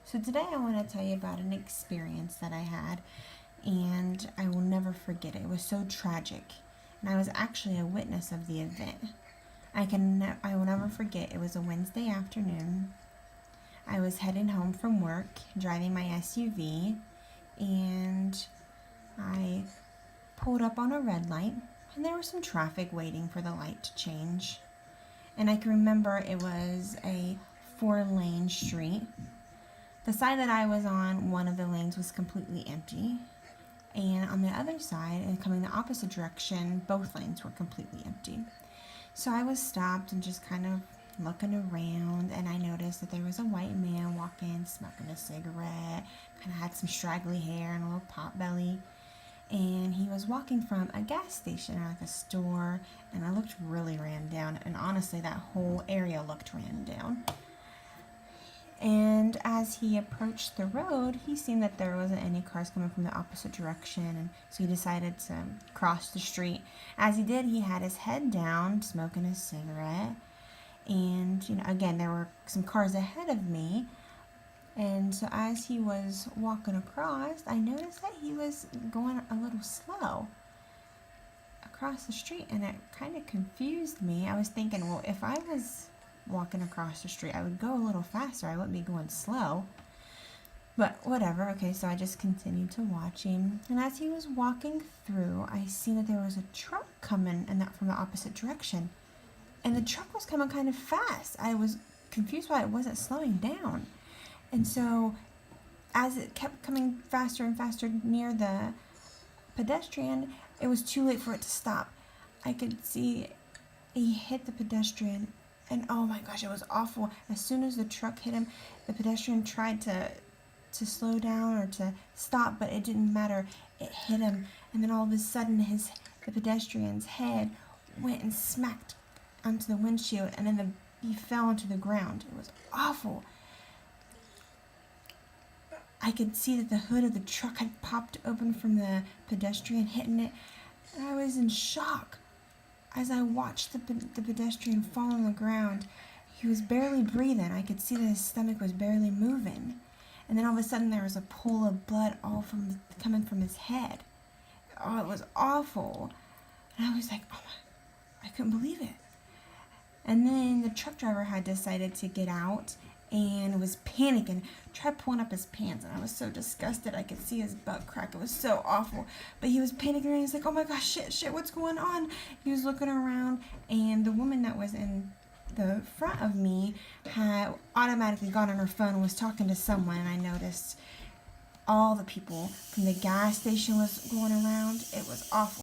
So today I want to tell you about an experience that I had, and I will never forget it. It was so tragic, and I was actually a witness of the event. I will never forget. It was a Wednesday afternoon. I was heading home from work, driving my SUV, and I pulled up on a red light, and there was some traffic waiting for the light to change. And I can remember it was a 4-lane street. The side that I was on, one of the lanes was completely empty. And on the other side, and coming the opposite direction, both lanes were completely empty. So I was stopped and just kind of looking around, and I noticed that there was a white man walking, smoking a cigarette, kind of had some straggly hair and a little pot belly. And he was walking from a gas station or like a store, and I looked really ran down. And honestly, that whole area looked ran down. And as he approached the road, he seen that there wasn't any cars coming from the opposite direction, and so he decided to cross the street. As he did, he had his head down, smoking a cigarette. And, again, there were some cars ahead of me. And so as he was walking across, I noticed that he was going a little slow across the street, and it kind of confused me. I was thinking, well, if I was walking across the street, I would go a little faster. I wouldn't be going slow. But whatever. Okay, so I just continued to watch him. And as he was walking through, I seen that there was a truck coming from the opposite direction. And the truck was coming kind of fast. I was confused why it wasn't slowing down. And so as it kept coming faster and faster near the pedestrian, it was too late for it to stop. I could see he hit the pedestrian, and oh my gosh, it was awful. As soon as the truck hit him, the pedestrian tried to slow down or to stop, but it didn't matter. It hit him, and then all of a sudden the pedestrian's head went and smacked onto the windshield, and then he fell onto the ground. It was awful. I could see that the hood of the truck had popped open from the pedestrian hitting it, and I was in shock. As I watched the pedestrian fall on the ground, he was barely breathing. I could see that his stomach was barely moving. And then all of a sudden there was a pool of blood coming from his head. Oh, it was awful. And I was like, oh my, I couldn't believe it. And then the truck driver had decided to get out and was panicking, tried pulling up his pants, and I was so disgusted. I could see his butt crack. It was so awful. But he was panicking, and he was like, oh my gosh, shit, what's going on? He was looking around, and the woman that was in the front of me had automatically gone on her phone and was talking to someone, and I noticed all the people from the gas station was going around. It was awful.